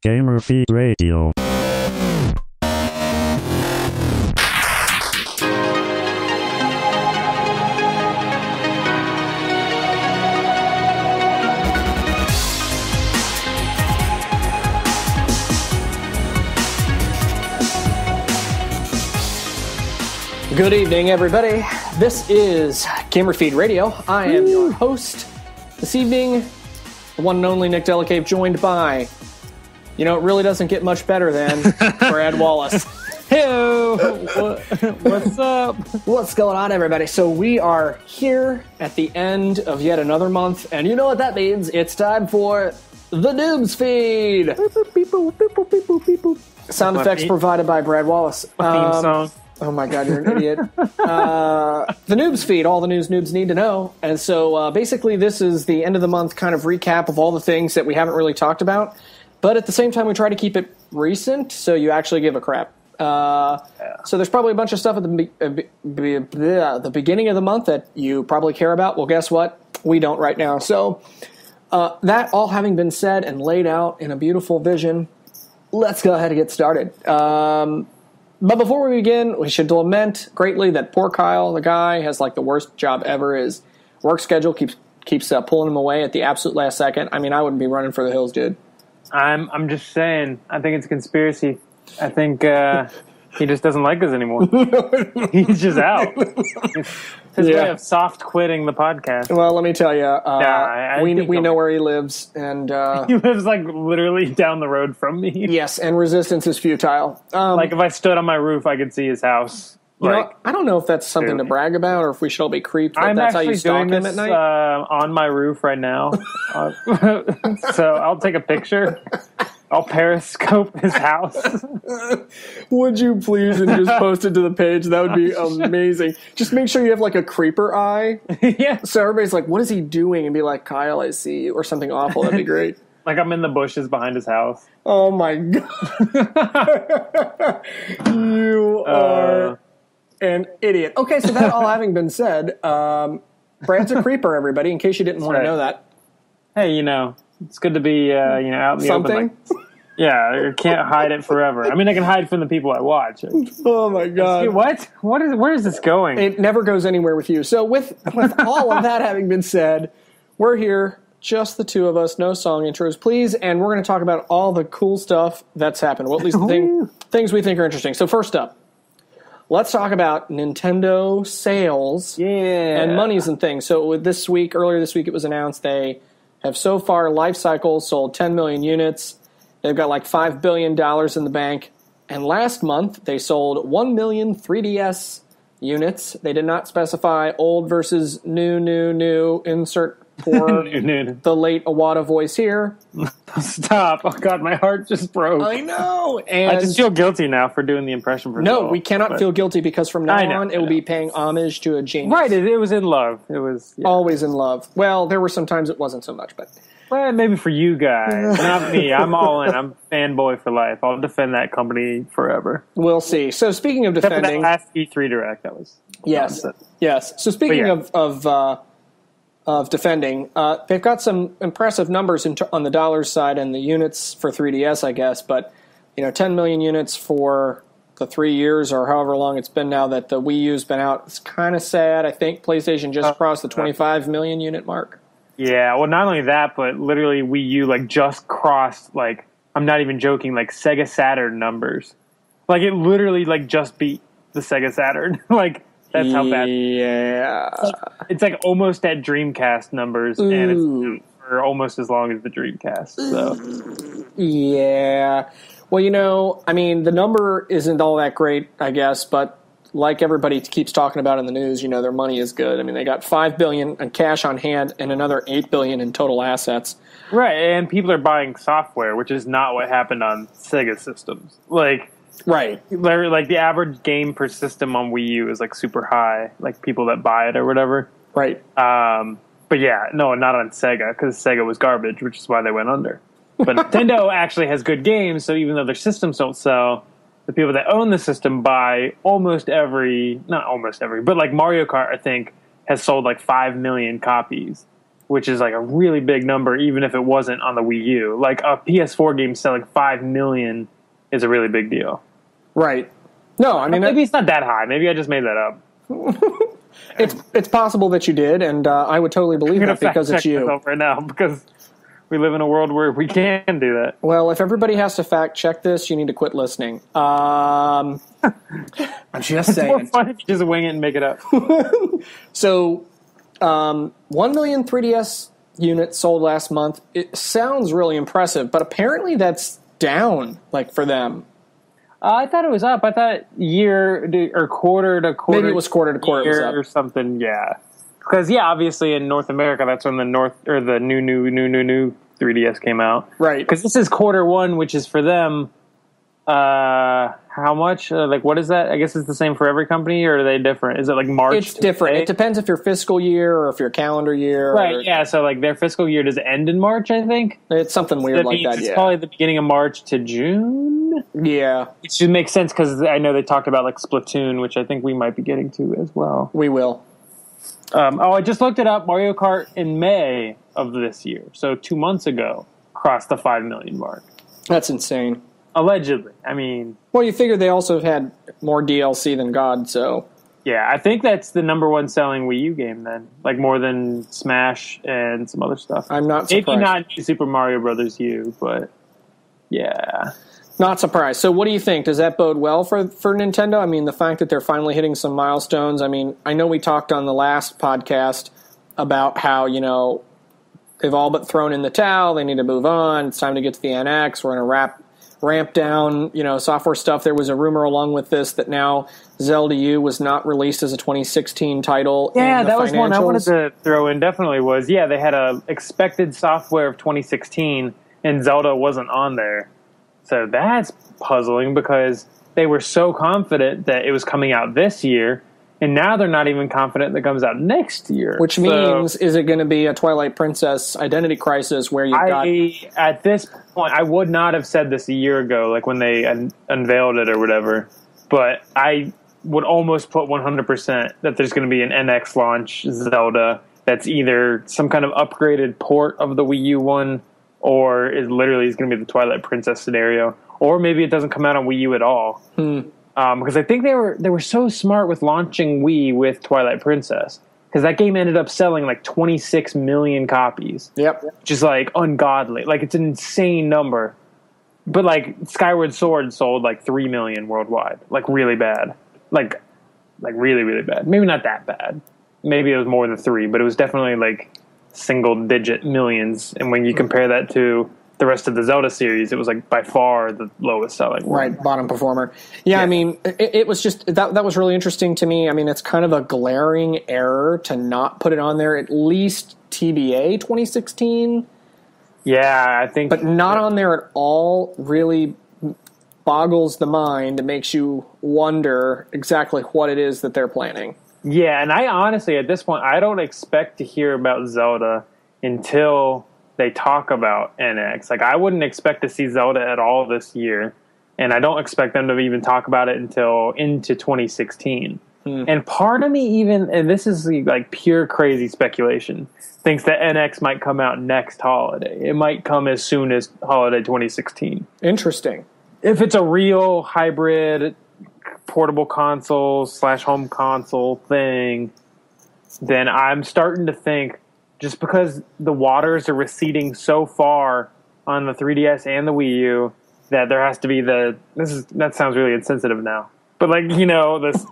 Gamer Feed Radio. Good evening, everybody. This is Gamer Feed Radio. I am your host this evening, the one and only Nick Delicave, joined by, it really doesn't get much better than Brad Wallace. Hey, what's up? What's going on, everybody? So we are here at the end of yet another month, and you know what that means. It's time for the Noob's Feed. Sound effects provided by Brad Wallace. Theme song. Oh my God, you're an idiot. The Noob's Feed, all the news noobs need to know. And so basically this is the end of the month kind of recap of all the things that we haven't really talked about. But at the same time, we try to keep it recent so you actually give a crap. So there's probably a bunch of stuff at the beginning of the month that you probably care about. Well, guess what? We don't right now. So that all having been said and laid out in a beautiful vision, let's go ahead and get started. But before we begin, we should lament greatly that poor Kyle, the guy, has like the worst job ever. His work schedule keeps pulling him away at the absolute last second. I mean, I wouldn't be running for the hills, dude. I'm just saying. I think it's a conspiracy. I think he just doesn't like us anymore. He's just out. His way of soft quitting the podcast. Well, let me tell you, we know where he lives, and he lives like literally down the road from me. Yes, and resistance is futile. Like if I stood on my roof, I could see his house. I don't know if that's something to brag about, or if we should all be creeped. That's how you stalk him at night. On my roof right now, so I'll take a picture. I'll periscope his house. Would you please and just post it to the page? That would be amazing. Just make sure you have like a creeper eye. Yeah. So everybody's like, what is he doing? And be like, Kyle, I see you. Or something awful. That'd be great. Like I'm in the bushes behind his house. Oh my God. You are an idiot. Okay, so that all having been said, Brad's a creeper, everybody, in case you didn't want to know that. Hey, it's good to be, out in the open. Yeah, you can't hide it forever. I mean, I can hide from the people I watch. Oh my God! What? Where is this going? It never goes anywhere with you. So with all of that having been said, we're here, just the two of us, no song intros, please, and we're going to talk about all the cool stuff that's happened. Well, at least the things we think are interesting. So first up, let's talk about Nintendo sales and monies and things. So earlier this week, it was announced they have so far, life cycle, sold 10 million units. They've got like $5 billion in the bank. And last month, they sold 1 million 3DS units. They did not specify old versus new, insert for the late Iwata voice here. Stop. Oh, God, my heart just broke. I know. And I just feel guilty now for doing the impression. No, we cannot feel guilty because from now on, it will be paying homage to a genius. Right, it was in love. It was always in love. Well, there were some times it wasn't so much, but... Well, maybe for you guys, not me. I'm all in. I'm fanboy for life. I'll defend that company forever. We'll see. So speaking of defending... Except for that last E3 Direct, that was... Yes. So speaking of defending, they've got some impressive numbers on the dollars side and the units for 3DS, I guess. But 10 million units for the 3 years or however long it's been now that the Wii U's been out. It's kind of sad. I think PlayStation just crossed the 25 million unit mark. Yeah, well, not only that, but literally Wii U just crossed I'm not even joking, Sega Saturn numbers. It literally just beat the Sega Saturn. That's how bad. Yeah. It's almost at Dreamcast numbers, and it's for almost as long as the Dreamcast. So. Yeah. Well, the number isn't all that great, I guess, but like everybody keeps talking about in the news, their money is good. I mean, they got $5 billion in cash on hand and another $8 billion in total assets. Right, and people are buying software, which is not what happened on Sega systems. Right. The average game per system on Wii U is super high, people that buy it or whatever. Right. But yeah, no, not on Sega, because Sega was garbage, which is why they went under. But Nintendo actually has good games, so even though their systems don't sell, the people that own the system buy not almost every, but Mario Kart, I think, has sold 5 million copies. which is like a really big number, even if it wasn't on the Wii U. Like a PS4 game selling 5 million is a really big deal. Right. No, I mean, maybe it's not that high. Maybe I just made that up. It's possible that you did, and I would totally believe that because it's you. Right now, because we live in a world where we can do that. Well, if everybody has to fact check this, you need to quit listening. I'm just saying. It's more fun if you just wing it and make it up. So, 1 million 3DS units sold last month. It sounds really impressive, but apparently that's down, like, for them. I thought it was up. I thought year or quarter to quarter. Maybe it was quarter to quarter. It was up. Or something. Yeah, because obviously in North America, that's when the new 3DS came out. Right. Because this is quarter one, which is for them. How much? Like, what is that? I guess it's the same for every company, or are they different? Is it like March? It's different. It depends if you're fiscal year or if you're calendar year. Right. Yeah. So like their fiscal year does end in March, I think. It's something weird like that. It's probably the beginning of March to June. Yeah. It should make sense because I know they talked about like Splatoon, which I think we might be getting to as well. We will. I just looked it up. Mario Kart in May of this year, so 2 months ago, crossed the 5 million mark. That's insane. Allegedly. I mean... Well, you figure they also had more DLC than God, so... Yeah, I think that's the number one selling Wii U game then. Like more than Smash and some other stuff. I'm not surprised. Maybe not Super Mario Brothers U, but... Yeah. Not surprised. So what do you think? Does that bode well for Nintendo? I mean, the fact that they're finally hitting some milestones. I mean, I know we talked on the last podcast about how, they've all but thrown in the towel. They need to move on. It's time to get to the NX. We're going to ramp down, software stuff. There was a rumor along with this that now Zelda U was not released as a 2016 title. Yeah, that was one I wanted to throw in. Definitely was. Yeah, they had a expected software of 2016, and Zelda wasn't on there. So that's puzzling because they were so confident that it was coming out this year, and now they're not even confident that it comes out next year. Which means, is it going to be a Twilight Princess Identity Crisis where at this point, I would not have said this a year ago, like when they unveiled it or whatever, but I would almost put 100% that there's going to be an NX launch Zelda that's either some kind of upgraded port of the Wii U one, or it literally is going to be the Twilight Princess scenario, or maybe it doesn't come out on Wii U at all. Because I think they were so smart with launching Wii with Twilight Princess, because that game ended up selling like 26 million copies. Yep, which is like ungodly. Like it's an insane number. But like Skyward Sword sold like 3 million worldwide. Like really bad. Like really really bad. Maybe not that bad. Maybe it was more than 3, but it was definitely like single-digit millions, and when you compare that to the rest of the Zelda series, it was like by far the lowest selling one. Right, bottom performer. Yeah, I mean, it was just that was really interesting to me. I mean, it's kind of a glaring error to not put it on there, at least TBA 2016. Yeah, I think, but not on there at all really boggles the mind. It makes you wonder exactly what it is that they're planning. Yeah, and I honestly, at this point, I don't expect to hear about Zelda until they talk about NX. Like, I wouldn't expect to see Zelda at all this year, and I don't expect them to even talk about it until into 2016. And part of me even, and this is like pure crazy speculation, thinks that NX might come out next holiday. It might come as soon as holiday 2016. Interesting. If it's a real hybrid portable console / home console thing, then I'm starting to think, just because the waters are receding so far on the 3DS and the Wii U, that there has to be that sounds really insensitive now, but like, this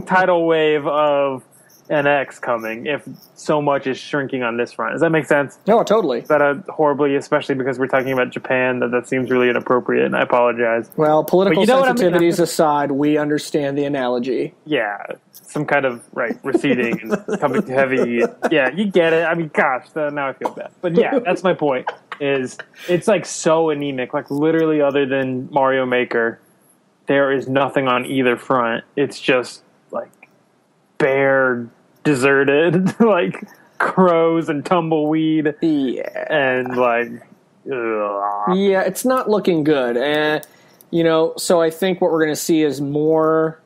tidal wave of NX coming if so much is shrinking on this front. Does that make sense? No, totally. Is that horribly, especially because we're talking about Japan, that seems really inappropriate, and I apologize. Well, political sensitivities aside, we understand the analogy. Yeah, some kind of, receding and coming heavy. Yeah, you get it. I mean, gosh, now I feel bad. But yeah, that's my point, is it's like so anemic. Like literally other than Mario Maker, there is nothing on either front. It's just like bare, deserted, like crows and tumbleweed. Yeah. And like, ugh. Yeah, it's not looking good. And, so I think what we're going to see is more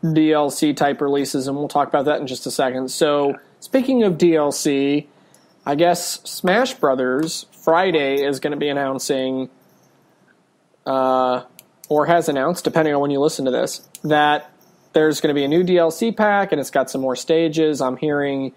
DLC type releases, and we'll talk about that in just a second. So, speaking of DLC, I guess Smash Brothers Friday is going to be announcing, or has announced, depending on when you listen to this, that there's going to be a new DLC pack, and it's got some more stages. I'm hearing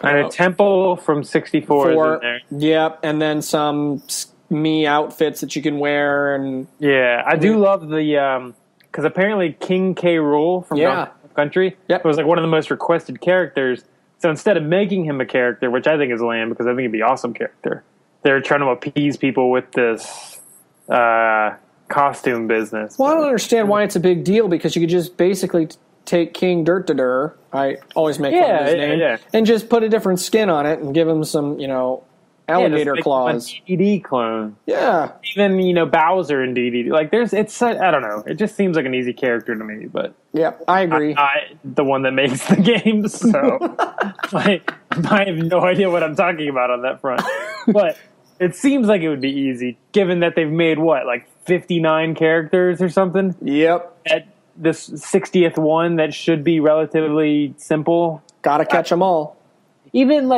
and a temple from 64 is in there. Yep, and then some me outfits that you can wear, and yeah, I do love the because apparently King K. Rool from Donkey Kong Country was like one of the most requested characters. So instead of making him a character, which I think is lame because I think it'd be an awesome character, they're trying to appease people with this costume business. Well, I don't understand why it's a big deal, because you could just basically take King Dirt-to-Dur, I always make fun of his name, and just put a different skin on it and give him some, alligator claws. Just make him a DD clone. Yeah. Even, Bowser in DD. Like, I don't know. It just seems like an easy character to me, but. Yeah, I agree. I'm not the one that makes the game, so. I have no idea what I'm talking about on that front. But it seems like it would be easy, given that they've made, 59 characters or something? Yep. At this 60th one that should be relatively simple. Gotta catch them all. Even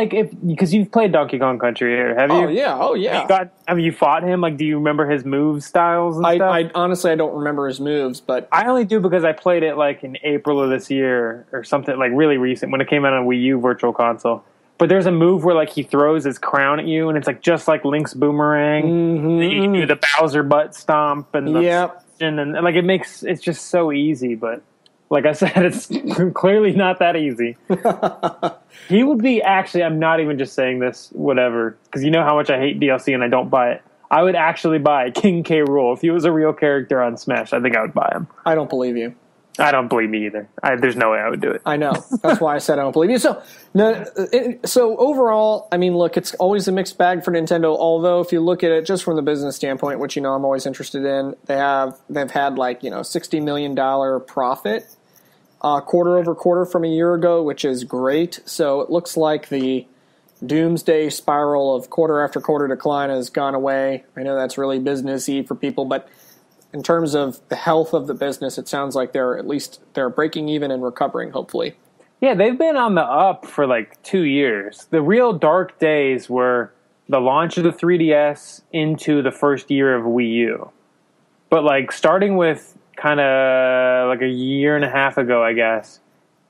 because you've played Donkey Kong Country here, have you? Oh yeah. Have you fought him? Do you remember his move styles and stuff? I honestly, I don't remember his moves, but I only do because I played it in April of this year or something, really recent, when it came out on Wii U Virtual Console. But there's a move where he throws his crown at you, and it's just like Link's boomerang. Mm-hmm. And you do the Bowser butt stomp and it's just so easy. But like I said, it's clearly not that easy. He would be I'm not even just saying this, whatever, because you know how much I hate DLC and I don't buy it. I would actually buy King K. Rool. If he was a real character on Smash, I think I would buy him. I don't believe you. I don't believe me either. There's no way I would do it. I know. That's why I said I don't believe you. So overall, look, it's always a mixed bag for Nintendo. Although if you look at it just from the business standpoint, which I'm always interested in, they've had $60 million profit quarter over quarter from a year ago, which is great. So it looks like the doomsday spiral of quarter after quarter decline has gone away. I know that's really businessy for people, but in terms of the health of the business, it sounds like they're breaking even and recovering, hopefully. Yeah, they've been on the up for 2 years. The real dark days were the launch of the 3DS into the first year of Wii U. But starting with kind of a year and a half ago, I guess,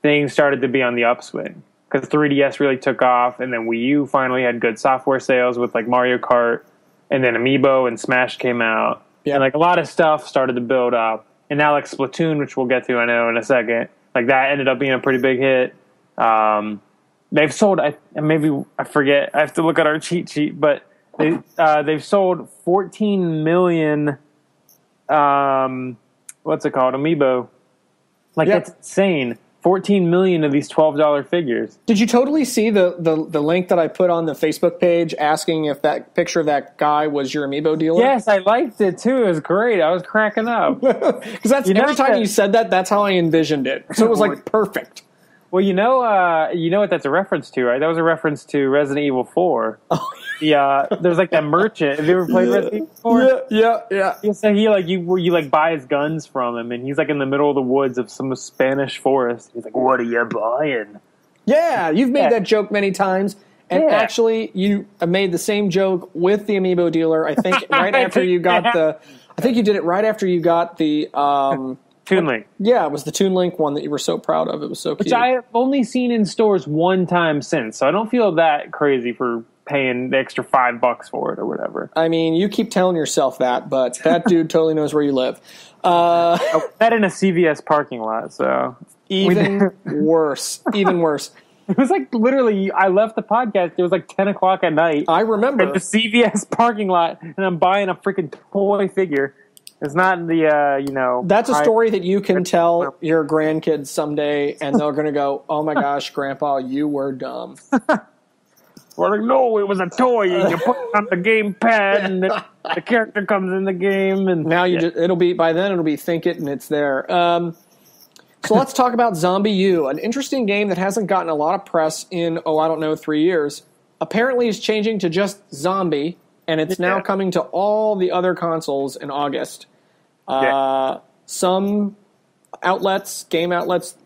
things started to be on the upswing. Because 3DS really took off, and then Wii U finally had good software sales with Mario Kart, and then Amiibo and Smash came out. Yeah. And a lot of stuff started to build up. And now Splatoon, which we'll get to, I know, in a second, that ended up being a pretty big hit. They've sold, I forget, I have to look at our cheat sheet, but they've sold 14 million, what's it called, Amiibo. That's insane. 14 million of these $12 figures. Did you totally see the link that I put on the Facebook page asking if that picture of that guy was your Amiibo dealer? Yes, I liked it too. It was great. I was cracking up. Because that's every time you said that, that's how I envisioned it. So it was perfect. Well, you know what that's a reference to, right? That was a reference to Resident Evil 4. Oh. Yeah, there's that merchant. Have you ever played Resident Evil 4? Yeah. So he you buy his guns from him, and he's in the middle of the woods of some Spanish forest. He's like, "What are you buying?" Yeah, you've made that joke many times, and actually, you made the same joke with the Amiibo dealer. I think right after you got I think you did it right after you got the. Toon Link. Yeah, it was the Toon Link one that you were so proud of. It was so cute. Which I have only seen in stores one time since, so I don't feel that crazy for paying the extra $5 for it or whatever. You keep telling yourself that, but that dude totally knows where you live. That in a CVS parking lot, so even worse. Even worse. It was literally, I left the podcast. It was 10 o'clock at night. I remember at the CVS parking lot, and I'm buying a freaking toy figure. It's not the, That's a story that you can tell your grandkids someday, and they're going to go, "Oh my gosh, Grandpa, you were dumb." Well, no, it was a toy, and you put it on the game pad, and the character comes in the game, and now it'll be think it, and it's there. So let's talk about Zombie U, an interesting game that hasn't gotten a lot of press in 3 years. Apparently, it's changing to just Zombie, and it's now coming to all the other consoles in August. Some game outlets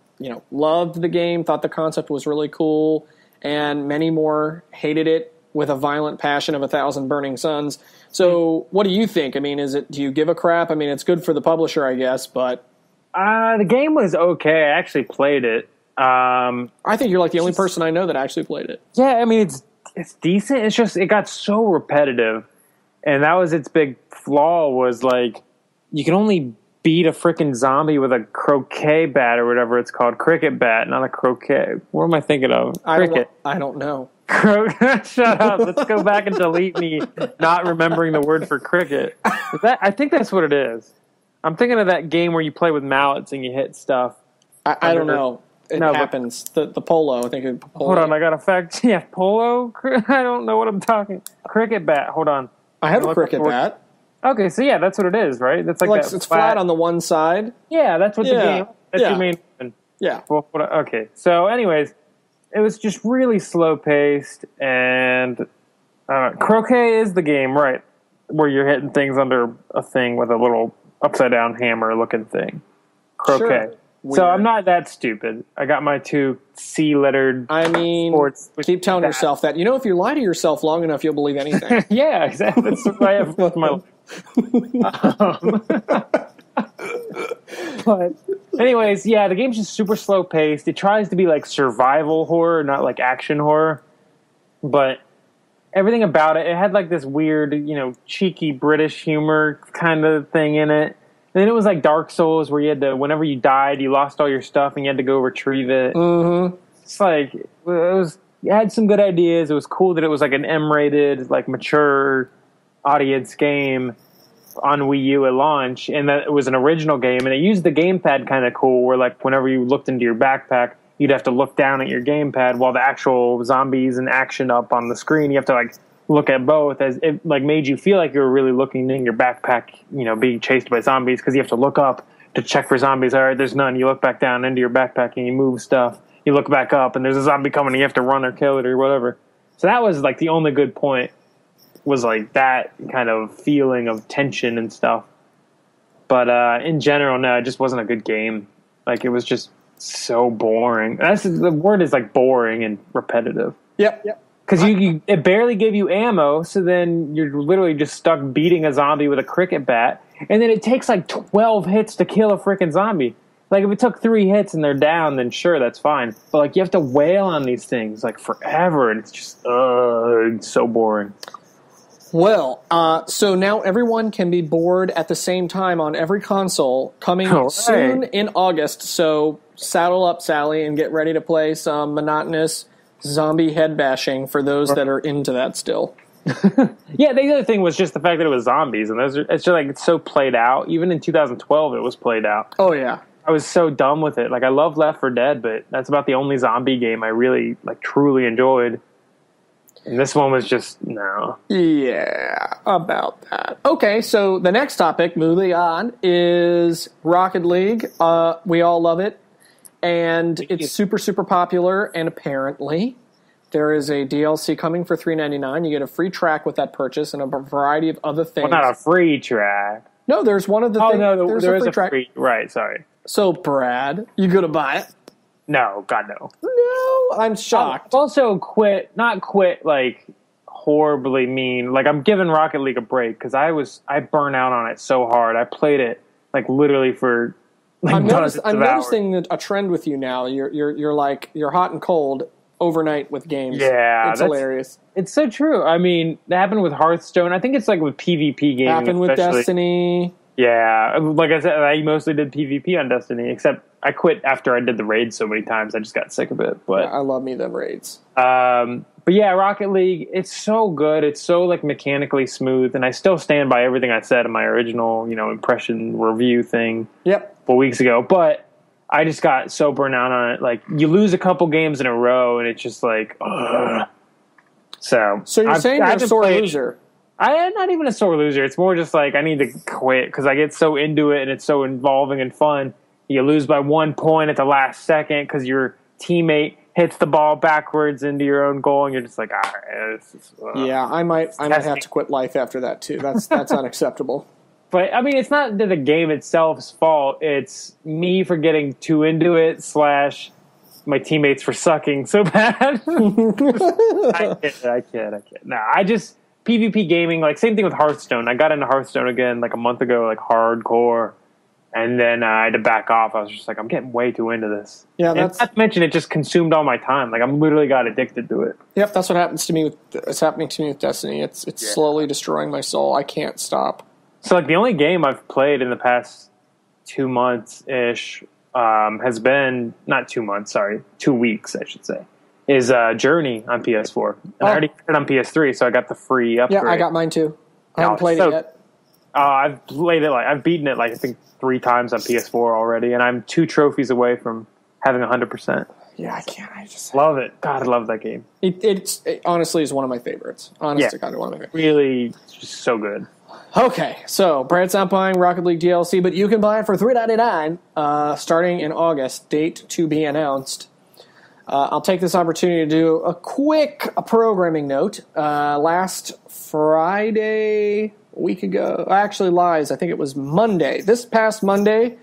loved the game, thought the concept was really cool, and many more hated it with a violent passion of 1,000 burning suns. So what do you think? I mean, do you give a crap? I mean, it's good for the publisher, I guess, but... The game was okay. I actually played it. I think you're like the only person I know that actually played it. Yeah, I mean, it's decent. It's just, it got so repetitive. And that was its big flaw, was like, you can only beat a freaking zombie with a croquet bat or whatever it's called. Cricket bat, not a croquet. What am I thinking of? Cricket. I don't know. Shut up. Let's go back and delete me not remembering the word for cricket. I think that's what it is. I'm thinking of that game where you play with mallets and you hit stuff. I don't know. It happens. The polo, I think. Polo. Hold on, I got a fact. Yeah, polo? I don't know what I'm talking. Cricket bat. Hold on. I have a cricket bat. Okay, so yeah, that's what it is, right? That's like that it's flat on the one side. Yeah, that's what the game. That's your main weapon. Yeah. Well, okay. So, anyways, it was just really slow paced, and croquet is the game, right? Where you're hitting things under a thing with a little upside down hammer looking thing. Croquet. Sure. So I'm not that stupid. I got my 2 C-lettered. I mean, keep telling yourself that. If you lie to yourself long enough, you'll believe anything. Yeah, exactly. That's what I have with my But anyways, yeah, the game's just super slow paced. It tries to be like survival horror, not like action horror. But everything about it had like this weird, cheeky British humor kind of thing in it. And then it was like Dark Souls, where you had to, whenever you died, you lost all your stuff and you had to go retrieve it. Mm-hmm. It's like, it had some good ideas. It was cool that it was like an M-rated, like mature audience game on Wii U at launch, and that it was an original game, and it used the gamepad kind of cool, where like whenever you looked into your backpack, you'd have to look down at your gamepad while the actual zombies and action up on the screen. You have to like look at both, as it like made you feel like you were really looking in your backpack, being chased by zombies, because you have to look up to check for zombies. All right, there's none. You look back down into your backpack and you move stuff. You look back up and there's a zombie coming and you have to run or kill it or whatever. So that was like the only good point, was like that kind of feeling of tension and stuff. But in general, no, it just wasn't a good game. Like, it was just so boring. The word is like boring and repetitive. Yep. Because it barely gave you ammo, so then you're literally just stuck beating a zombie with a cricket bat, and then it takes like 12 hits to kill a freaking zombie. Like, if it took 3 hits and they're down, then sure, that's fine. But like, you have to wail on these things like forever, and it's just it's so boring. Well, so now everyone can be bored at the same time on every console, coming soon in August. So saddle up, Sally, and get ready to play some monotonous zombie head bashing for those that are into that still. Yeah, the other thing was just the fact that it was zombies, and it's just like, it's so played out. Even in 2012, it was played out. Oh yeah, I was so dumb with it. Like, I love Left 4 Dead, but that's about the only zombie game I really like truly enjoyed. And this one was just no. Yeah, about that. Okay, so the next topic, moving on, is Rocket League. We all love it. And it's super, super popular, and apparently there is a DLC coming for $3.99. You get a free track with that purchase and a variety of other things. Well, not a free track. No, there's one of the things. Oh, no, there is a free track. Right, sorry. So, Brad, you going to buy it? No, God, no. No, I'm shocked. Also, not quit, like, horribly mean. Like, I'm giving Rocket League a break, because I burn out on it so hard. I played it, like, literally for... I'm noticing a trend with you now. You're hot and cold overnight with games. Yeah, it's hilarious. It's so true. I mean, that happened with Hearthstone. I think it's like with PvP games. Happened with Destiny. Yeah, like I said, I mostly did PvP on Destiny, except I quit after I did the raids so many times. I just got sick of it. But yeah, I love me them raids. But yeah, Rocket League, it's so good. It's so like mechanically smooth, and I still stand by everything I said in my original, impression review thing. Yep. 4 weeks ago. But I just got so burnt out on it. Like, you lose a couple games in a row, and it's just like, ugh. So you're saying you're a sore loser? I am not even a sore loser. It's more just like, I need to quit because I get so into it and it's so involving and fun. You lose by 1 point at the last second because your teammate hits the ball backwards into your own goal, and you're just like, all right. Yeah, I might have to quit life after that too. That's unacceptable. But, I mean, it's not the game itself's fault. It's me for getting too into it / my teammates for sucking so bad. I kid. No, I just... PvP gaming, like, same thing with Hearthstone. I got into Hearthstone again, like, a month ago, like, hardcore. And then I had to back off. I was just like, I'm getting way too into this. Yeah, that's... Not to mention, it just consumed all my time. Like, I'm literally got addicted to it. Yep, that's what happens to me. It's happening to me with Destiny. It's slowly destroying my soul. I can't stop. So, like, the only game I've played in the past 2 months-ish has been... Not 2 months, sorry. 2 weeks, I should say. Is Journey on PS4. And I already played it on PS3, so I got the free upgrade. Yeah, I got mine too. I haven't played it yet. I've played it, I've beaten it, I think 3 times on PS4 already, and I'm 2 trophies away from having 100%. Yeah, I can't. I just love it. God, I love that game. It honestly is one of my favorites. Honest to God, one of my favorites. Really, just so good. Okay, so Brad's not buying Rocket League DLC, but you can buy it for $3.99 starting in August. Date to be announced. I'll take this opportunity to do a quick programming note. Last Friday, a week ago, actually lies, I think it was Monday. This past Monday,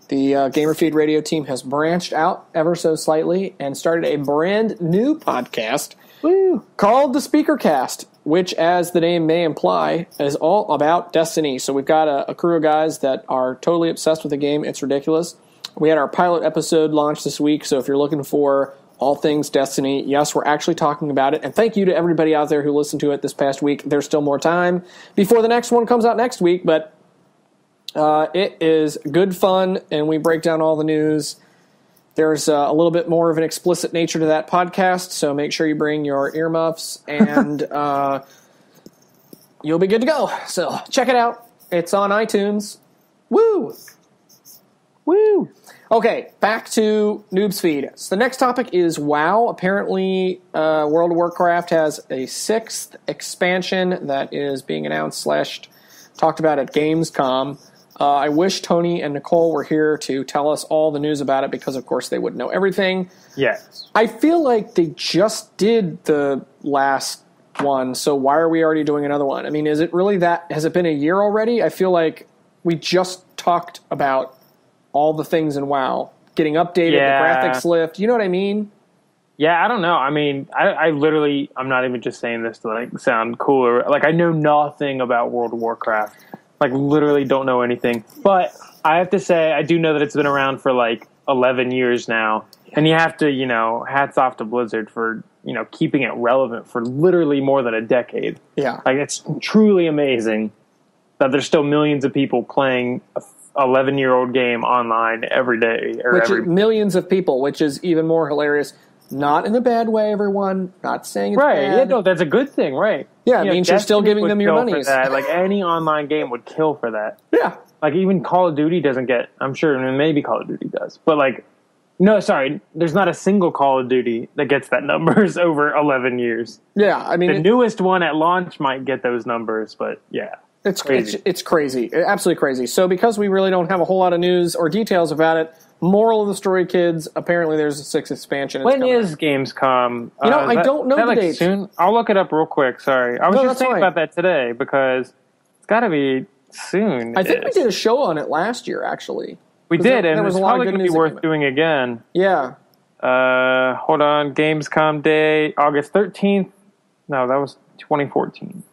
the GamerFeed radio team has branched out ever so slightly and started a brand new podcast called The Speaker Cast, which, as the name may imply, is all about Destiny. So we've got a crew of guys that are totally obsessed with the game. It's ridiculous. We had our pilot episode launched this week, so if you're looking for all things Destiny, yes, we're actually talking about it. And thank you to everybody out there who listened to it this past week. There's still more time before the next one comes out next week, but it is good fun, and we break down all the news. There's a little bit more of an explicit nature to that podcast, so make sure you bring your earmuffs, and you'll be good to go. So check it out. It's on iTunes. Woo! Woo! Okay, back to Noob's Feed. So the next topic is WoW. Apparently, World of Warcraft has a 6th expansion that is being announced / talked about at Gamescom. I wish Tony and Nicole were here to tell us all the news about it because, of course, they would know everything. Yes. I feel like they just did the last one, so why are we already doing another one? I mean, is it really that? Has it been a year already? I feel like we just talked about all the things in WoW, getting updated, the graphics lift. You know what I mean? Yeah, I don't know. I mean, I literally, I'm not even just saying this to like sound cooler. Like, I know nothing about World of Warcraft. Like, literally don't know anything. But I have to say, I do know that it's been around for like 11 years now. And you have to, hats off to Blizzard for, keeping it relevant for literally more than a decade. Yeah. Like, it's truly amazing that there's still millions of people playing a 11-year-old game online every day. Millions of people, which is even more hilarious. Not in a bad way, everyone. Not saying it's right. bad. Yeah, no, that's a good thing, right? Yeah, it means you're still giving them your money. Like, any online game would kill for that. Yeah. Like, even Call of Duty doesn't get... I'm sure maybe Call of Duty does. But, like... No, sorry. There's not a single Call of Duty that gets that numbers over 11 years. Yeah, I mean... The newest one at launch might get those numbers, but yeah. It's crazy. Absolutely crazy. So because we really don't have a whole lot of news or details about it, moral of the story, kids, apparently there's a 6th expansion. When is Gamescom? I don't know the date. Soon? I'll look it up real quick. Sorry. I was just thinking about that today because it's got to be soon. I think we did a show on it last year, actually. We did, and it's probably going to be worth doing again. Yeah. Hold on. Gamescom Day, August 13th. No, that was 2014.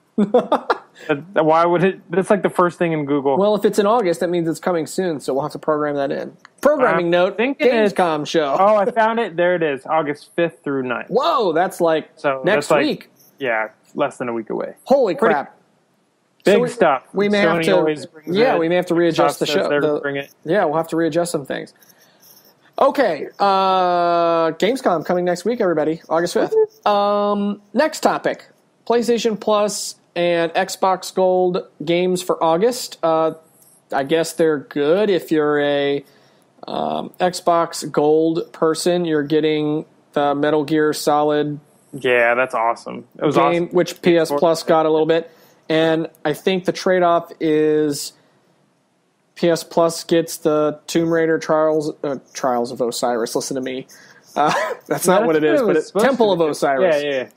Why would it? That's like the first thing in Google. Well, if it's in August, that means it's coming soon, so we'll have to program that in. Programming note, Gamescom show. Oh, I found it. There it is. August 5th through 9th. Whoa, that's like next week. Yeah, less than a week away. Holy crap. Big stuff. We may have to readjust the show. We'll have to readjust some things. Okay, Gamescom coming next week, everybody, August 5th. Next topic, PlayStation Plus and Xbox Gold games for August. I guess they're good. If you're a Xbox Gold person, you're getting the Metal Gear Solid. Yeah, that's awesome. It was game, awesome. Which PS Plus got a little bit. And I think the trade-off is PS Plus gets the Tomb Raider Trials of Osiris. Listen to me. That's not what it is, but it's Temple of Osiris. Yeah.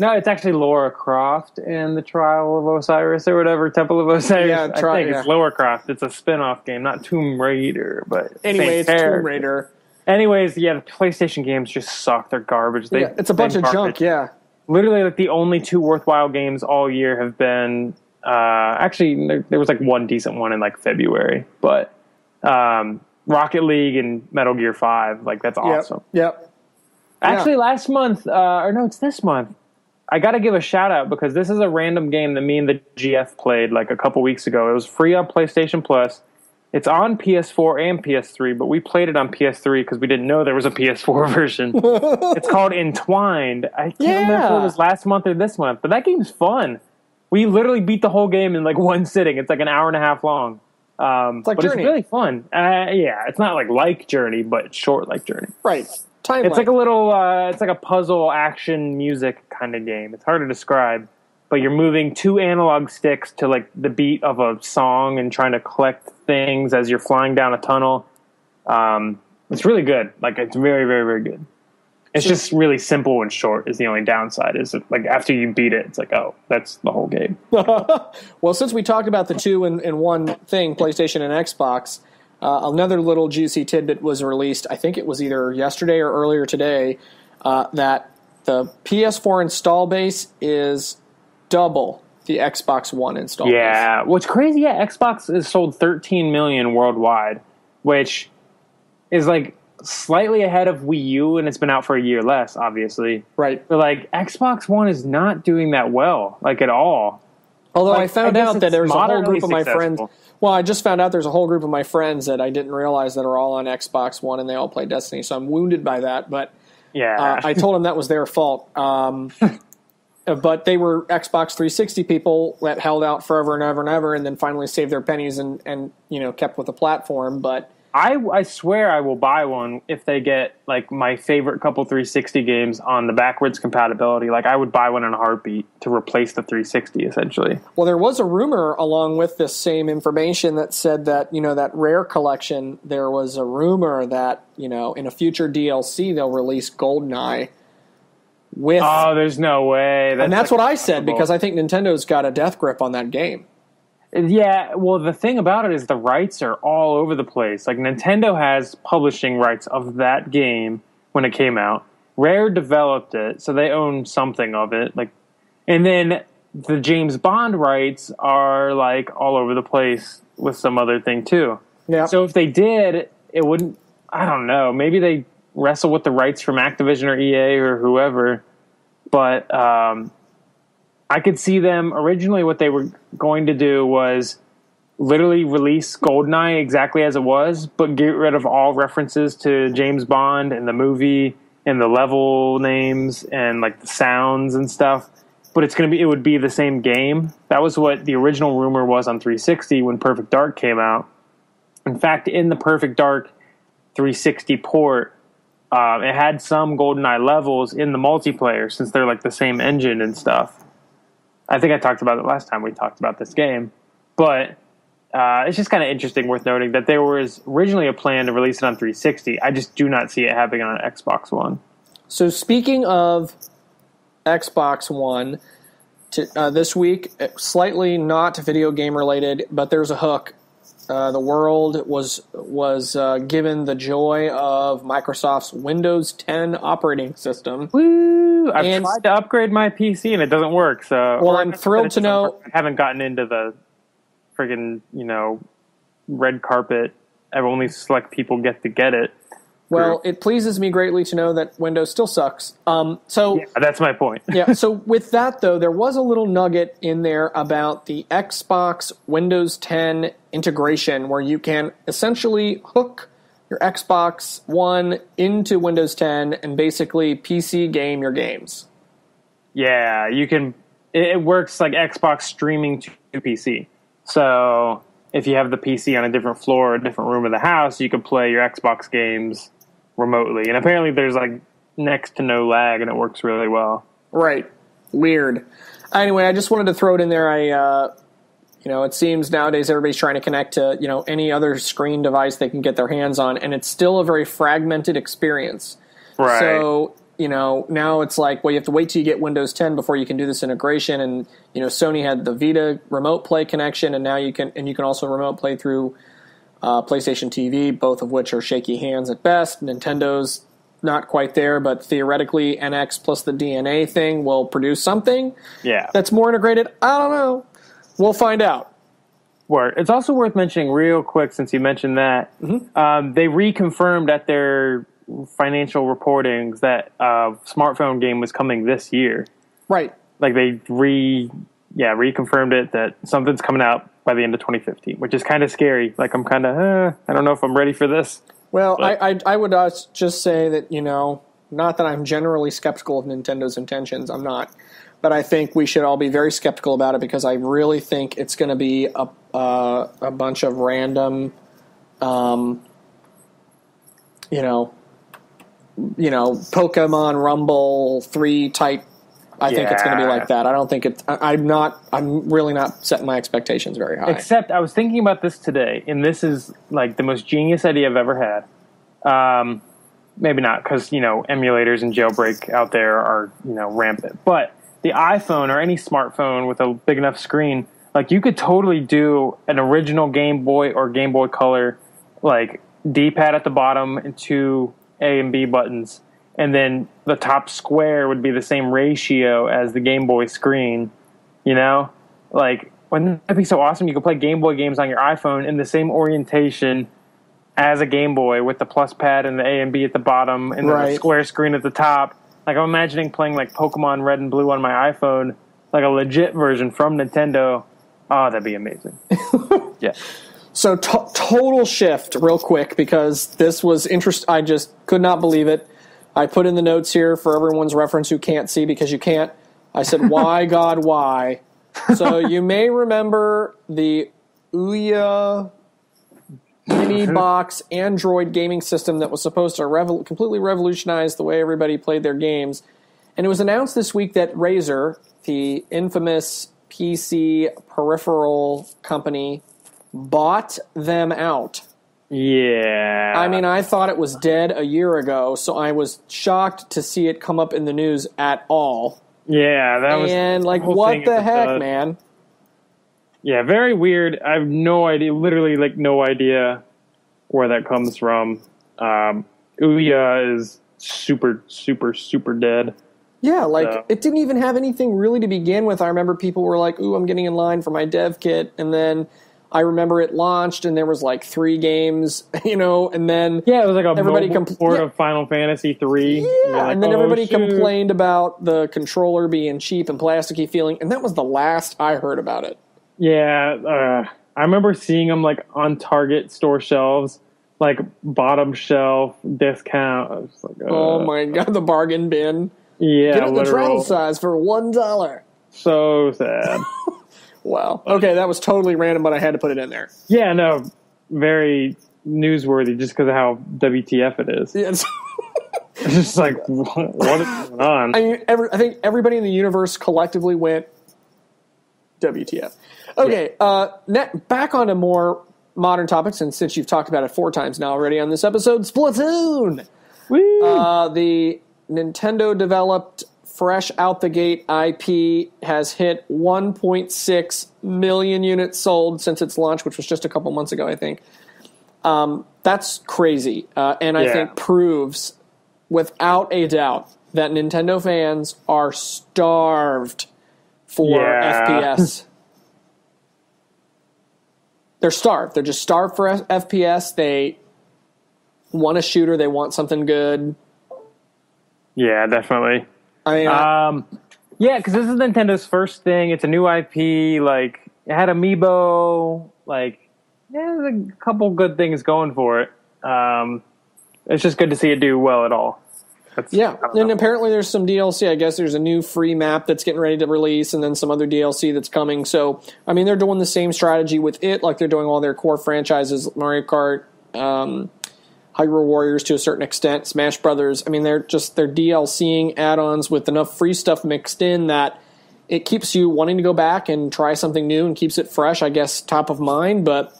No, it's actually Lara Croft and the Trial of Osiris or whatever, Temple of Osiris. Yeah, I think it's Lara Croft. It's a spin-off game, not Tomb Raider, but anyway, it's Tomb Raider. Anyways, yeah, the PlayStation games just suck. They're garbage. It's a bunch of junk, yeah. Literally, like, the only 2 worthwhile games all year have been... actually, there was, like, one decent one in, like, February. But Rocket League and Metal Gear 5, like, that's awesome. Yep. Actually, last month... or no, it's this month. I got to give a shout out because this is a random game that me and the GF played like a couple weeks ago. It was free on PlayStation Plus. It's on PS4 and PS3, but we played it on PS3 because we didn't know there was a PS4 version. It's called Entwined. I can't remember if it was last month or this month, but that game's fun. We literally beat the whole game in like one sitting. It's like an hour and a half long. It's like but Journey. It's really fun. Yeah, it's not like Journey, but it's short like Journey. Right. It's like a little, it's like a puzzle action music kind of game. It's hard to describe, but you're moving 2 analog sticks to like the beat of a song and trying to collect things as you're flying down a tunnel. It's really good. Like, it's very, very, very good. It's just really simple and short is the only downside. Is like after you beat it, it's like, oh, that's the whole game. Well, since we talked about the 2 in one thing, PlayStation and Xbox, another little juicy tidbit was released, I think it was either yesterday or earlier today, that the PS4 install base is double the Xbox One install base. Yeah, what's crazy, Xbox has sold 13 million worldwide, which is like slightly ahead of Wii U, and it's been out for a year less, obviously. Right. But like, Xbox One is not doing that well, like at all. Although I found out that there's a whole group of my successful. friends... Well, I just found out there's a whole group of my friends that I didn't realize that are all on Xbox One, and they all play Destiny, so I'm wounded by that. But I told them that was their fault. But they were Xbox 360 people that held out forever and ever and ever, and then finally saved their pennies and kept with the platform. But I swear I will buy one if they get like my favorite couple 360 games on the backwards compatibility. Like, I would buy one in a heartbeat to replace the 360 essentially. Well, there was a rumor along with this same information that said that, that Rare collection, there was a rumor that, in a future DLC they'll release GoldenEye with... Oh, there's no way. And that's what I said, because I think Nintendo's got a death grip on that game. Yeah, well, the thing about it is the rights are all over the place. Like, Nintendo has publishing rights of that game when it came out. Rare developed it, so they own something of it. Like, and then the James Bond rights are like all over the place with some other thing too. Yeah. So if they did, it wouldn't. I don't know. Maybe they wrestle with the rights from Activision or EA or whoever, but. I could see them, originally what they were going to do was literally release GoldenEye exactly as it was, but get rid of all references to James Bond and the movie and the level names and like the sounds and stuff. But it would be the same game. That was what the original rumor was on 360 when Perfect Dark came out. In fact, in the Perfect Dark 360 port, it had some GoldenEye levels in the multiplayer since they're like the same engine and stuff. I think I talked about it last time we talked about this game. But it's just kind of interesting, worth noting, that there was originally a plan to release it on 360. I just do not see it happening on Xbox One. So speaking of Xbox One, this week, slightly not video game related, but there's a hook. The world was given the joy of Microsoft's Windows 10 operating system. Woo! I've tried to upgrade my PC and it doesn't work. So, well, I'm thrilled to know. I haven't gotten into the friggin' red carpet. I've only select people get to get it. Well, it pleases me greatly to know that Windows still sucks. So that's my point. Yeah. So with that, though, there was a little nugget in there about the Xbox Windows 10 integration, where you can essentially hook your Xbox One into Windows 10 and basically PC game your games. Yeah, you can. It works like Xbox streaming to PC. So if you have the PC on a different floor or a different room of the house, you can play your Xbox games remotely. And apparently there's like next to no lag and it works really well. Right. Weird. Anyway, I just wanted to throw it in there. It seems nowadays everybody's trying to connect to, any other screen device they can get their hands on, and it's still a very fragmented experience. Right. So now it's like, well, you have to wait till you get Windows 10 before you can do this integration. And Sony had the Vita remote play connection, and now you can also remote play through PlayStation TV, both of which are shaky hands at best. Nintendo's not quite there, but theoretically NX plus the DNA thing will produce something that's more integrated. I don't know. We'll find out. Word. It's also worth mentioning real quick, since you mentioned that, they reconfirmed at their financial reportings that smartphone game was coming this year. Right. Like they reconfirmed it that something's coming out by the end of 2015, which is kind of scary. Like I'm kind of, I don't know if I'm ready for this. Well, I would just say that, not that I'm generally skeptical of Nintendo's intentions. I'm not. But I think we should all be very skeptical about it, because I really think it's going to be a bunch of random, Pokemon Rumble 3 type. I think it's going to be like that. I don't think it's. I'm really not setting my expectations very high. Except I was thinking about this today, and this is like the most genius idea I've ever had. Maybe not, because emulators and jailbreak out there are rampant. But the iPhone or any smartphone with a big enough screen, like you could totally do an original Game Boy or Game Boy Color, like D-pad at the bottom and 2 A and B buttons. And then the top square would be the same ratio as the Game Boy screen, Like, wouldn't that be so awesome? You could play Game Boy games on your iPhone in the same orientation as a Game Boy, with the plus pad and the A and B at the bottom and then the square screen at the top. Like, I'm imagining playing, like, Pokemon Red and Blue on my iPhone, like a legit version from Nintendo. Oh, that'd be amazing. Yeah. So, total shift real quick, because this was interesting. I just could not believe it. I put in the notes here for everyone's reference who can't see, because you can't. I said, why, God, why? So you may remember the Ouya mini box Android gaming system that was supposed to completely revolutionize the way everybody played their games. And it was announced this week that Razer, the infamous PC peripheral company, bought them out. Yeah. I mean, I thought it was dead a year ago, so I was shocked to see it come up in the news at all. Yeah, that was... And, like, what the heck, man? Yeah, very weird. I have no idea, literally, like, no idea where that comes from. Ouya is super, super, super dead. Yeah, like, it didn't even have anything really to begin with. I remember people were like, ooh, I'm getting in line for my dev kit, and then... I remember it launched, and there was like 3 games, and then it was like a mobile port of Final Fantasy 3. Yeah, like, and then everybody complained about the controller being cheap and plasticky feeling, and that was the last I heard about it. Yeah, I remember seeing them like on Target store shelves, like bottom shelf discount. I was like, oh my god, the bargain bin! Yeah, get it the travel size for $1. So sad. Wow. Okay, that was totally random, but I had to put it in there. Yeah, no, very newsworthy just because of how WTF it is. Yeah, it's just like, what is going on? I mean, I think everybody in the universe collectively went, WTF. Okay, back onto more modern topics, and since you've talked about it 4 times now already on this episode, Splatoon! Woo! The Nintendo-developed fresh out the gate IP has hit 1.6 million units sold since its launch, which was just a couple months ago, I think. That's crazy. And I think proves, without a doubt, that Nintendo fans are starved for FPS. They're starved. They're just starved for FPS. They want a shooter. They want something good. Yeah, definitely. I mean, yeah, because this is Nintendo's first thing. It's a new IP. Like, it had Amiibo. Like, there's a couple good things going for it. It's just good to see it do well at all. And apparently there's some DLC. I guess there's a new free map that's getting ready to release, and then some other DLC that's coming. So, I mean, they're doing the same strategy with it, like they're doing all their core franchises, Mario Kart, Hyrule Warriors to a certain extent, Smash Brothers. I mean, they're DLCing add-ons with enough free stuff mixed in that it keeps you wanting to go back and try something new and keeps it fresh, I guess, top of mind. But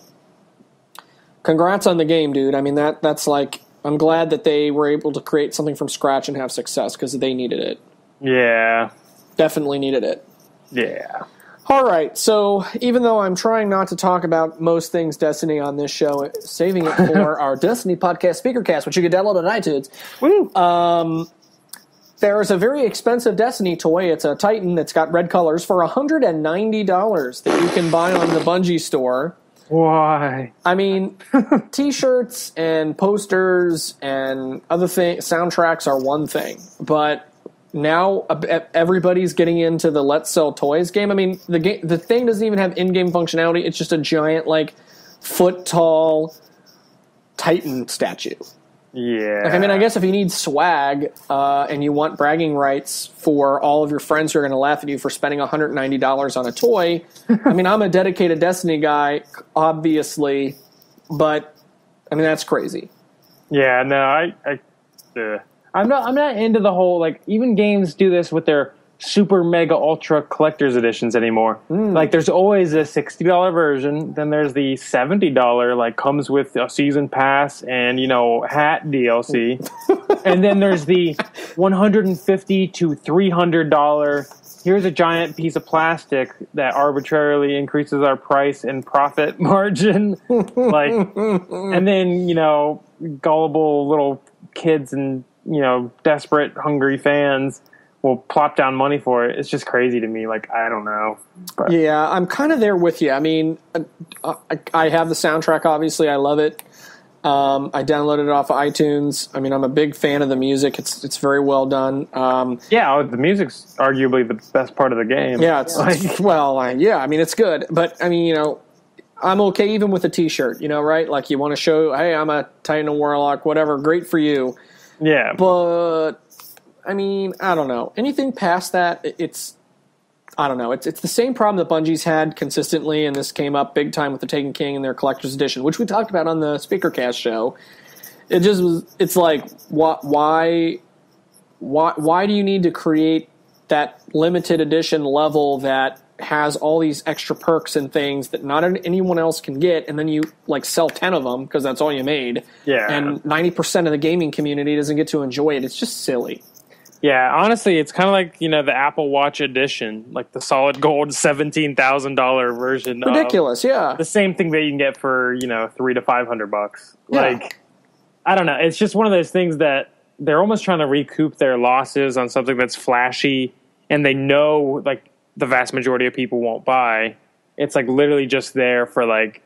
congrats on the game, dude. I mean, that's like I'm glad that they were able to create something from scratch and have success because they needed it. Yeah. Definitely needed it. Yeah. All right, so even though I'm trying not to talk about most things Destiny on this show, saving it for our Destiny podcast Speakercast, which you can download on iTunes. Woo! There's a very expensive Destiny toy. It's a Titan that's got red colors for $190 that you can buy on the Bungie store. Why? I mean, T-shirts and posters and other things, soundtracks are one thing, but now everybody's getting into the Let's Sell Toys game. I mean, the thing doesn't even have in-game functionality. It's just a giant, like, foot-tall Titan statue. Yeah. Like, I mean, I guess if you need swag and you want bragging rights for all of your friends who are going to laugh at you for spending $190 on a toy, I mean, I'm a dedicated Destiny guy, obviously, but, I mean, that's crazy. Yeah, no, I'm not into the whole, like, even games do this with their super mega ultra collector's editions anymore. Like, there's always a $60 version, then there's the $70, like, comes with a season pass and, you know, hat DLC. And then there's the $150 to $300, here's a giant piece of plastic that arbitrarily increases our price and profit margin. Like, and then, you know, gullible little kids and, you know, desperate, hungry fans will plop down money for it. It's just crazy to me. Like, I don't know. But. Yeah, I'm kind of there with you. I mean, I have the soundtrack, obviously. I love it. I downloaded it off of iTunes. I mean, I'm a big fan of the music. It's very well done. Yeah, the music's arguably the best part of the game. Yeah, yeah, I mean, it's good. But, I mean, you know, I'm okay even with a T-shirt, you know, right? Like, you want to show, hey, I'm a Titan and Warlock, whatever, great for you. Yeah. But, I mean, I don't know. Anything past that, I don't know. It's the same problem that Bungie's had consistently, and this came up big time with the Taken King and their collector's edition, which we talked about on the Speakercast show. It just was. It's like, why do you need to create that limited edition level that has all these extra perks and things that not anyone else can get, and then you like sell 10 of them because that's all you made. Yeah. And 90% of the gaming community doesn't get to enjoy it. It's just silly. Yeah, honestly, it's kind of like, you know, the Apple Watch edition, like the solid gold $17,000 version. Ridiculous, yeah. The same thing that you can get for, you know, $300 to $500. Yeah. Like, I don't know. It's just one of those things that they're almost trying to recoup their losses on something that's flashy, and they know, like, the vast majority of people won't buy. It's like literally just there for like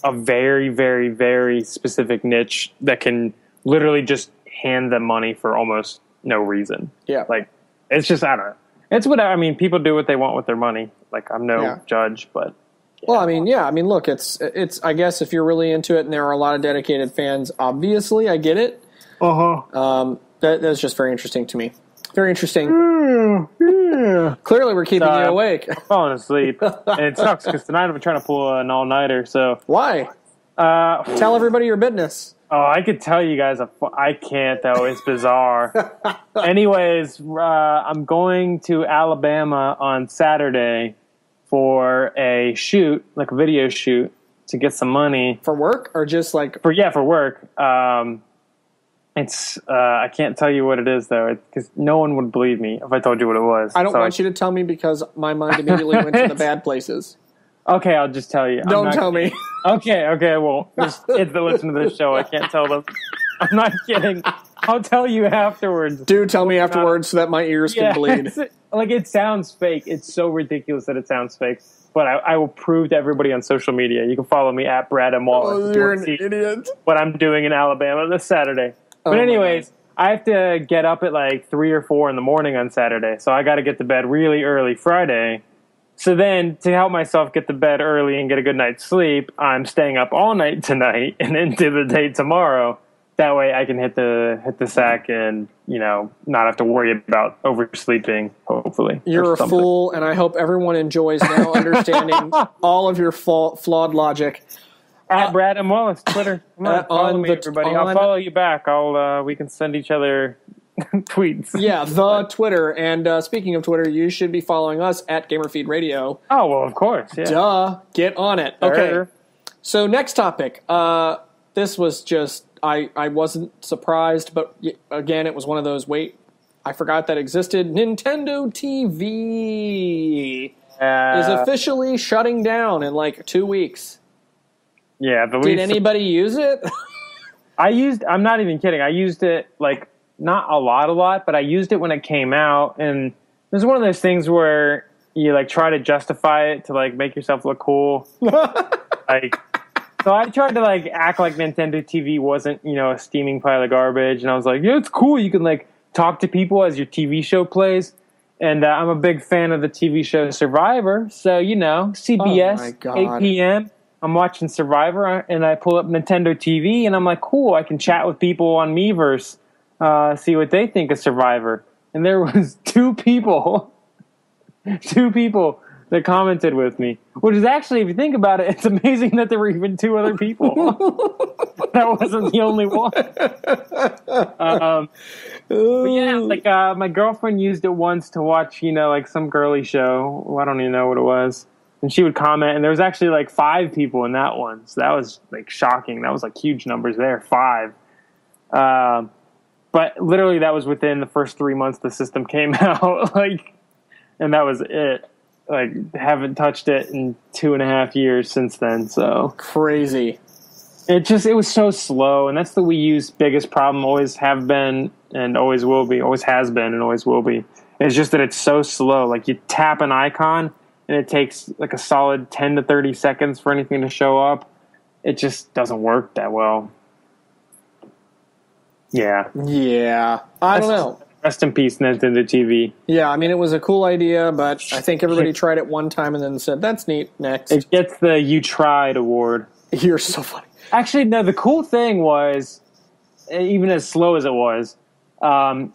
a very, very, very specific niche that can literally just hand them money for almost no reason. Yeah. Like, it's just, I don't know. It's what, I mean, people do what they want with their money. Like, I'm no judge, but. Yeah. Well, I mean, yeah. I mean, look, it's, I guess if you're really into it and there are a lot of dedicated fans, obviously, I get it. That's just very interesting to me. Very interesting. Yeah. Clearly, we're keeping you awake. I'm falling asleep. And it sucks because tonight I'm trying to pull an all-nighter, so. Why? Tell everybody your business. Oh, I could tell you guys. I can't, though. It's bizarre. Anyways, I'm going to Alabama on Saturday for a shoot, like a video shoot, to get some money. For work or just like... For work. It's I can't tell you what it is, though, because no one would believe me if I told you what it was. I don't want you to tell me because my mind immediately went to the bad places. Okay, I'll just tell you. Don't tell me. Okay, I won't. Just kids that listen to this show, I can't tell them. I'm not kidding. I'll tell you afterwards. Do tell me afterwards so that my ears can bleed. Like, it sounds fake. It's so ridiculous that it sounds fake. But I will prove to everybody on social media. You can follow me at Brad M. Wallace. Oh, you're an idiot. What I'm doing in Alabama this Saturday. But anyways, I have to get up at like 3 or 4 in the morning on Saturday. So I got to get to bed really early Friday. So then, to help myself get to bed early and get a good night's sleep, I'm staying up all night tonight and into the day tomorrow. That way I can hit the sack and, you know, not have to worry about oversleeping, hopefully. You're a fool, and I hope everyone enjoys now understanding all of your flawed logic. At Brad M. Wallace, Twitter. Come on, follow me, everybody. I'll follow you back. We can send each other tweets. Yeah, the Twitter. And speaking of Twitter, you should be following us at GamerFeed Radio. Oh, well, of course. Yeah. Duh. Get on it. Okay. So next topic. this was just, I wasn't surprised, but again, it was one of those, wait, I forgot that existed. Nintendo TV is officially shutting down in like 2 weeks. Yeah. Did anybody use it? I'm not even kidding. I used it like not a lot, but I used it when it came out. And it was one of those things where you like try to justify it to like make yourself look cool. Like, so I tried to like act like Nintendo TV wasn't, a steaming pile of garbage. And I was like, yeah, it's cool. You can like talk to people as your TV show plays. And I'm a big fan of the TV show Survivor. So, CBS, 8 p.m. I'm watching Survivor, and I pull up Nintendo TV, and I'm like, cool, I can chat with people on Miiverse, see what they think of Survivor. And there was two people that commented with me, which is actually, if you think about it, it's amazing that there were even two other people. That wasn't the only one. But yeah, like my girlfriend used it once to watch, like some girly show. I don't even know what it was. And she would comment, and there was actually like 5 people in that one. So that was like shocking. That was like huge numbers there, 5. But literally that was within the first 3 months the system came out. And that was it. Like, haven't touched it in 2.5 years since then. So crazy. It was so slow, and that's the Wii U's biggest problem. Always have been, and always will be. Always has been, and always will be. It's just that it's so slow. Like, you tap an icon, and it takes like a solid 10 to 30 seconds for anything to show up. It just doesn't work that well. Yeah. Yeah. I don't know. Rest in peace, Nintendo TV. Yeah, I mean, it was a cool idea, but I think everybody tried it one time and then said, that's neat, next. It gets the You Tried award. You're so funny. Actually, no, the cool thing was, even as slow as it was,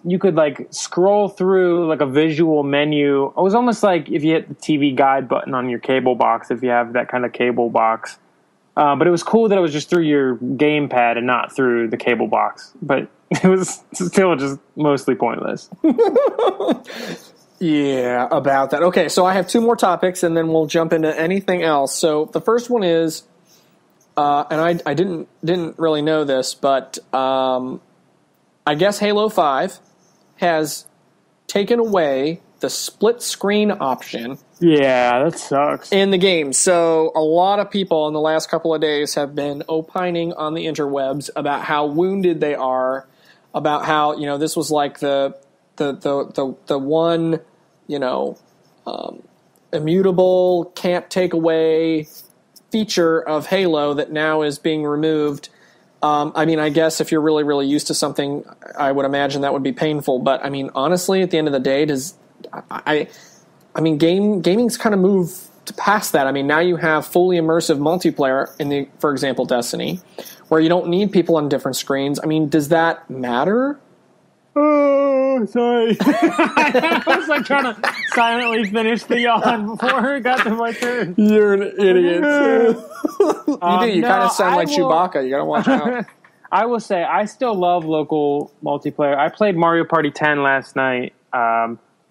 you could like scroll through like a visual menu. It was almost like if you hit the TV guide button on your cable box, if you have that kind of cable box. But it was cool that it was just through your gamepad and not through the cable box. But it was still just mostly pointless. Yeah, about that. Okay, so I have 2 more topics, and then we'll jump into anything else. So the first one is, and I didn't really know this, but I guess Halo 5 has taken away the split screen option. Yeah, that sucks. In the game. So a lot of people in the last couple of days have been opining on the interwebs about how wounded they are, about how, this was like the one, immutable, can't take away feature of Halo that now is being removed. I mean, I guess if you're really, really used to something, I would imagine that would be painful. But I mean, honestly, at the end of the day, gaming's kind of moved past that. I mean, now you have fully immersive multiplayer for example, Destiny, where you don't need people on different screens. I mean, does that matter? Oh, sorry. I was like trying to silently finish the yawn before it got to my turn. You're an idiot. You kind of sound like Chewbacca. You gotta watch out. I will say, I still love local multiplayer. I played Mario Party 10 last night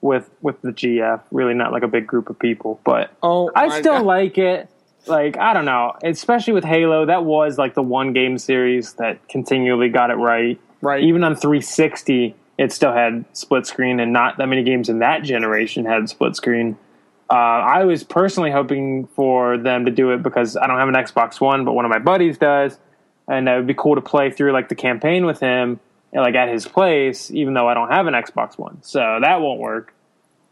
with the GF. Really not like a big group of people, but I still like it. Like, I don't know. Especially with Halo, that was like the one game series that continually got it right. Right. Even on 360, it still had split screen, and not that many games in that generation had split screen. I was personally hoping for them to do it because I don't have an Xbox One, but one of my buddies does, and it would be cool to play through like the campaign with him, like at his place, even though I don't have an Xbox One. So that won't work.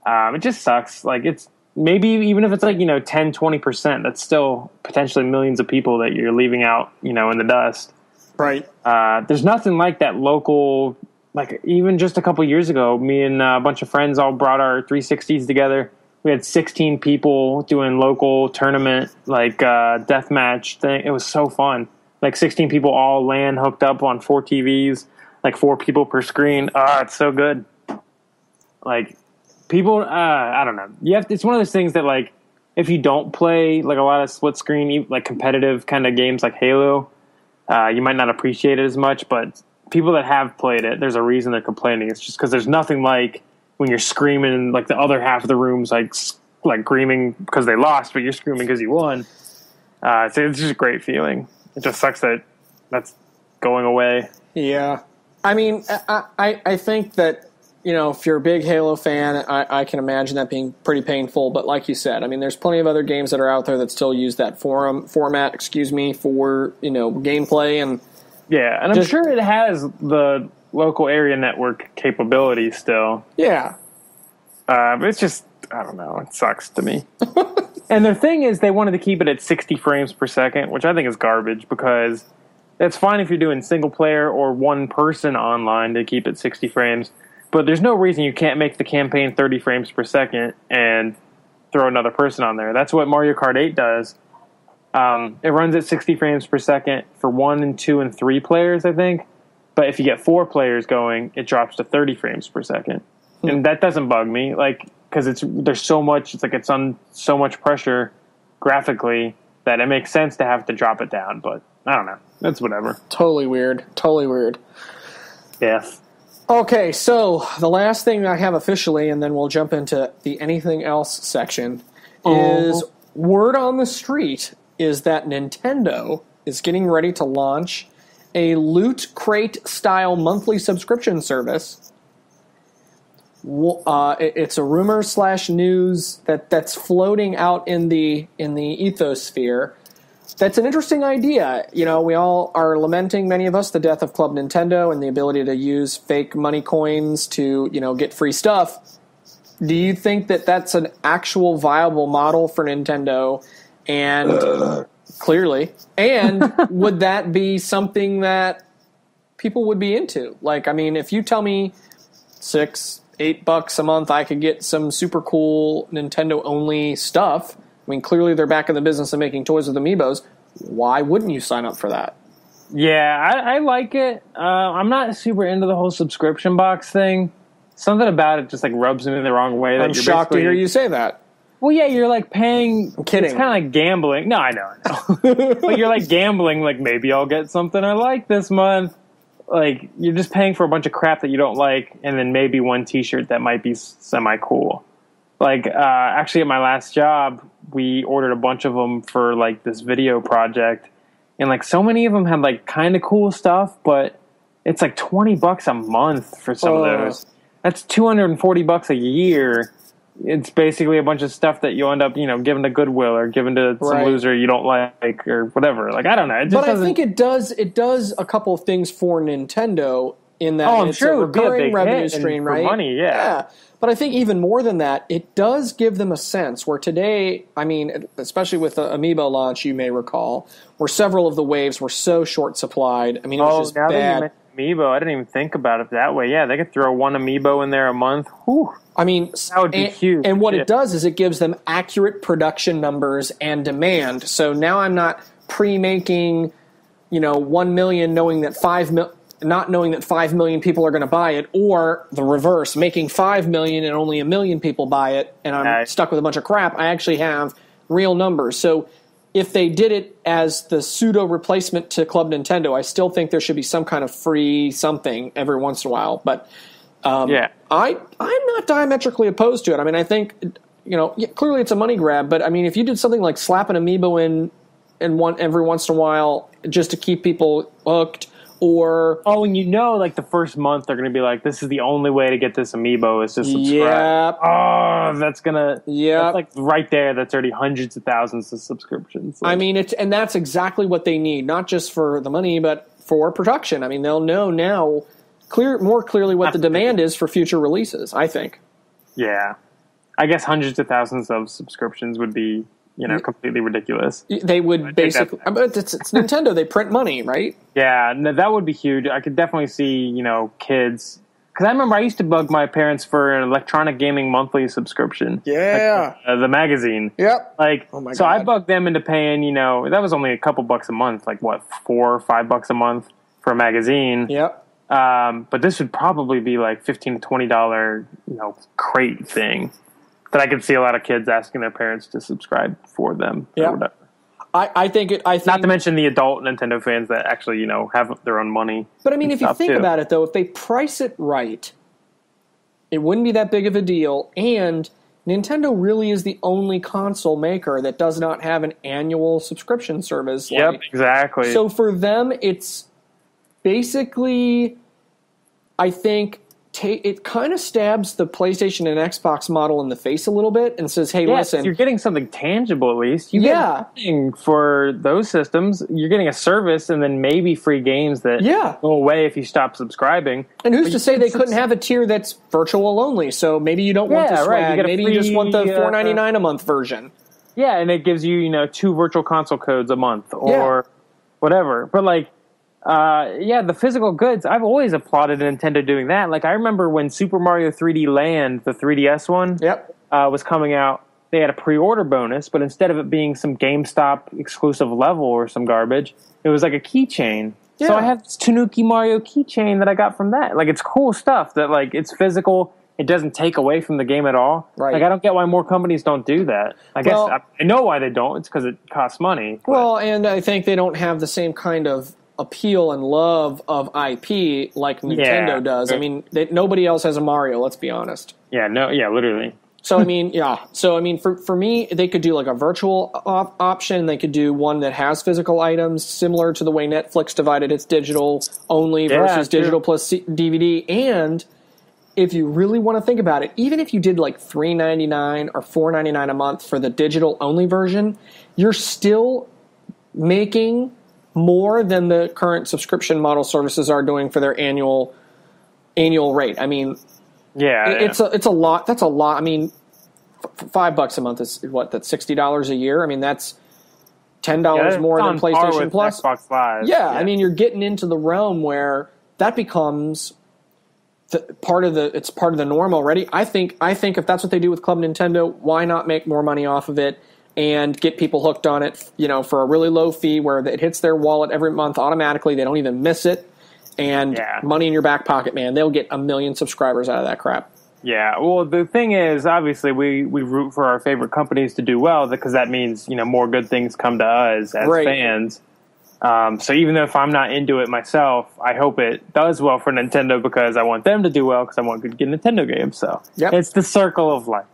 It just sucks. Like, it's maybe even if it's like 10, 20%, that's still potentially millions of people that you're leaving out, in the dust. Right. There's nothing like that local, like even just a couple years ago, me and a bunch of friends all brought our 360s together. We had 16 people doing local tournament, like deathmatch thing. It was so fun. Like 16 people all LAN hooked up on 4 TVs, like 4 people per screen. It's so good. Like people, I don't know. It's one of those things that like, if you don't play like a lot of split screen, like competitive kind of games like Halo, you might not appreciate it as much, but people that have played it, there's a reason they're complaining. It's just because there's nothing like when you're screaming and like the other half of the room's like screaming because they lost, but you're screaming because you won. So it's just a great feeling. It just sucks that that's going away. Yeah. I mean, I think that, if you're a big Halo fan, I can imagine that being pretty painful. But like you said, I mean, there's plenty of other games that are out there that still use that format, for, gameplay. And yeah, and I'm sure it has the local area network capability still. Yeah. But it's just, I don't know, it sucks to me. And the thing is, they wanted to keep it at 60 frames per second, which I think is garbage, because it's fine if you're doing single player or one person online to keep it 60 frames. But there's no reason you can't make the campaign 30 frames per second and throw another person on there. That's what Mario Kart 8 does. It runs at 60 frames per second for 1 and 2 and 3 players, I think. But if you get 4 players going, it drops to 30 frames per second. And that doesn't bug me, because there's so much, it's on so much pressure graphically that it makes sense to have to drop it down. But I don't know. That's whatever. Totally weird. Yes. Okay, so the last thing I have officially, and then we'll jump into the anything else section, is word on the street is that Nintendo is getting ready to launch a Loot Crate style monthly subscription service. It's a rumor / news that's floating out in the ethosphere. That's an interesting idea. We all are lamenting, many of us, the death of Club Nintendo and the ability to use fake money coins to, get free stuff. Do you think that that's an actual viable model for Nintendo? And clearly. And would that be something that people would be into? If you tell me $6-8 a month, I could get some super cool Nintendo-only stuff. Clearly they're back in the business of making toys with amiibos. Why wouldn't you sign up for that? Yeah, I like it. I'm not super into the whole subscription box thing. Something about it just rubs me the wrong way. I'm shocked to hear you say that. Well, yeah, you're paying. I'm kidding. It's kind of like gambling. No, I know. But you're gambling. Maybe I'll get something I like this month. You're just paying for a bunch of crap that you don't like, and then maybe one T-shirt that might be semi cool. Actually, at my last job, we ordered a bunch of them for this video project, and so many of them had kind of cool stuff, but it's $20 a month for some of those. That's $240 a year. It's basically a bunch of stuff that you end up, giving to Goodwill or giving to some loser you don't like or whatever. I don't know. But I think it does a couple of things for Nintendo in that it's a recurring revenue stream, right? Money, yeah. But I think even more than that, it does give them a sense where today, especially with the Amiibo launch, you may recall, where several of the waves were so short supplied. It was just bad. That you mentioned Amiibo, I didn't even think about it that way. Yeah, they could throw one Amiibo in there a month. Whew. That would be huge. And what it does is it gives them accurate production numbers and demand. So now I'm not pre-making, 1 million knowing that 5 million... not knowing that 5 million people are going to buy it, or the reverse, making 5 million and only 1 million people buy it, and I'm stuck with a bunch of crap. I actually have real numbers. So if they did it as the pseudo replacement to Club Nintendo, I still think there should be some kind of free something every once in a while. But I'm not diametrically opposed to it. I think clearly it's a money grab, but if you did something like slap an amiibo in one every once in a while just to keep people hooked. Or and the first month they're going to be this is the only way to get this amiibo is to subscribe. Yep. That's gonna that's right there. That's already hundreds of thousands of subscriptions. And that's exactly what they need, not just for the money, but for production. They'll know now more clearly what the demand is for future releases. I think. Yeah, I guess hundreds of thousands of subscriptions would be. Completely ridiculous. They would basically, but it's Nintendo. They print money, right? Yeah, that would be huge. I could definitely see, kids. Because I remember I used to bug my parents for an electronic gaming monthly subscription. Yeah. The magazine. Yep. Oh my God. I bugged them into paying, that was only a couple bucks a month. $4 or $5 a month for a magazine. Yep. But this would probably be $15 to $20, crate thing. That I could see a lot of kids asking their parents to subscribe for them. Yeah. Or whatever. I think not to mention the adult Nintendo fans that actually, have their own money. But if you think about it, though, if they price it right, it wouldn't be that big of a deal. And Nintendo really is the only console maker that does not have an annual subscription service. Yep, exactly. So for them, it's basically, I think, it kind of stabs the PlayStation and Xbox model in the face a little bit and says, hey, listen. You're getting something tangible at least. You get nothing for those systems. You're getting a service and then maybe free games that go away if you stop subscribing. And who's to say they couldn't have a tier that's virtual only? So maybe you don't want the swag. Right. Maybe you just want the $4.99 a month version. Yeah, and it gives you, 2 virtual console codes a month or whatever. But the physical goods, I've always applauded Nintendo doing that. Like, I remember when Super Mario 3D Land, the 3DS one, was coming out, they had a pre-order bonus, but instead of it being some GameStop exclusive level or some garbage, it was like a keychain. Yeah. So I have this Tanuki Mario keychain that I got from that. Like, it's cool stuff that, like, it's physical. It doesn't take away from the game at all. Right. Like, I don't get why more companies don't do that. I guess I know why they don't. It's because it costs money. But. Well, and I think they don't have the same kind of appeal and love of IP like Nintendo does. I mean, nobody else has a Mario, let's be honest. Literally. So, I mean, for me, they could do like a virtual option. They could do one that has physical items, similar to the way Netflix divided its digital only versus digital plus DVD. And if you really want to think about it, even if you did like $3.99 or $4.99 a month for the digital only version, you're still making more than the current subscription model services are doing for their annual rate. I mean, it's a lot. That's a lot. I mean, $5 a month is what? That's $60 a year. I mean, that's $10 more than PlayStation Plus. Xbox Live. Yeah, I mean, you're getting into the realm where that becomes part of the norm already. I think if that's what they do with Club Nintendo, why not make more money off of it? And get people hooked on it, for a really low fee where it hits their wallet every month automatically. They don't even miss it. And money in your back pocket, man. They'll get 1 million subscribers out of that crap. Yeah, well, the thing is, obviously, we root for our favorite companies to do well because that means, more good things come to us as fans. So even though if I'm not into it myself, I hope it does well for Nintendo because I want them to do well because I want to get Nintendo games. So it's the circle of life.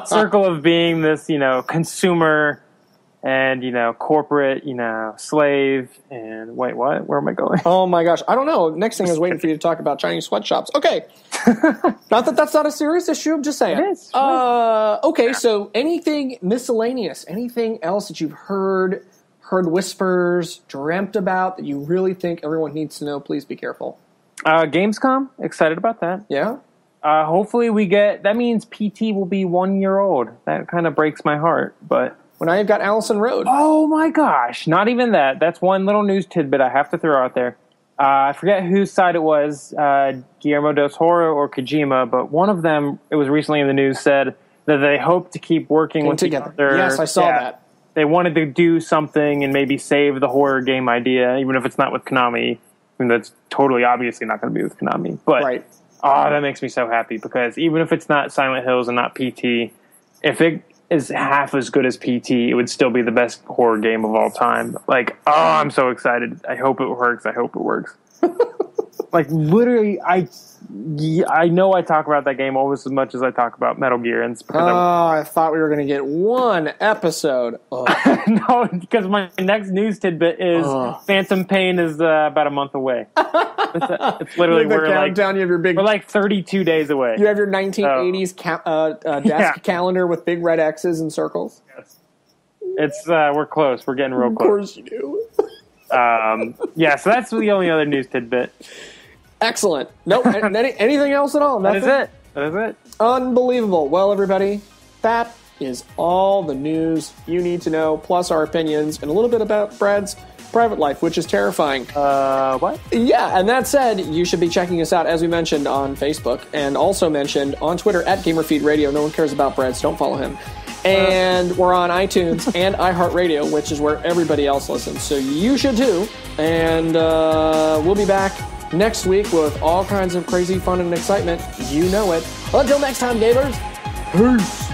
Circle of being this, consumer and, corporate, slave and wait, what? Where am I going? Oh my gosh. I don't know. Next thing I was waiting for you to talk about Chinese sweatshops. Okay. Not that that's not a serious issue. I'm just saying. It is. Okay. So anything miscellaneous, anything else that you've heard whispers, dreamt about that you really think everyone needs to know, please be careful. Gamescom. Excited about that. Yeah. Hopefully that means PT will be 1 year old. That kind of breaks my heart, but. Well, now you've got Allison Road. Oh my gosh. Not even that. That's one little news tidbit I have to throw out there. I forget whose side it was, Guillermo del Toro or Kojima, but one of them, it was recently in the news, said that they hope to keep working with together. Each other. Yes, I saw that. They wanted to do something and maybe save the horror game idea, even if it's not with Konami. I mean, that's totally obviously not going to be with Konami. But that makes me so happy because even if it's not Silent Hills and not PT, if it is half as good as PT, it would still be the best horror game of all time. Like, I'm so excited. I hope it works. I hope it works. Like, literally, I know I talk about that game almost as much as I talk about Metal Gear. And it's because I thought we were going to get one episode. No, because my next news tidbit is Phantom Pain is about a month away. It's literally we're countdown. You have your we're like 32 days away. You have your 1980s desk calendar with big red X's and circles. Yes. It's we're close. We're getting real close. Of course you do. So that's the only other news tidbit. Excellent. Nope. Anything else at all? Nothing? That is it. Unbelievable. Well, everybody, that is all the news you need to know, plus our opinions and a little bit about Brad's private life, which is terrifying. What? Yeah, and that said, you should be checking us out, as we mentioned, on Facebook, and also mentioned on Twitter at GamerFeedRadio. No one cares about Brad, so don't follow him. And we're on iTunes and iHeartRadio, which is where everybody else listens. So you should too. And we'll be back next week with all kinds of crazy fun and excitement. You know it. Until next time, gamers. Peace.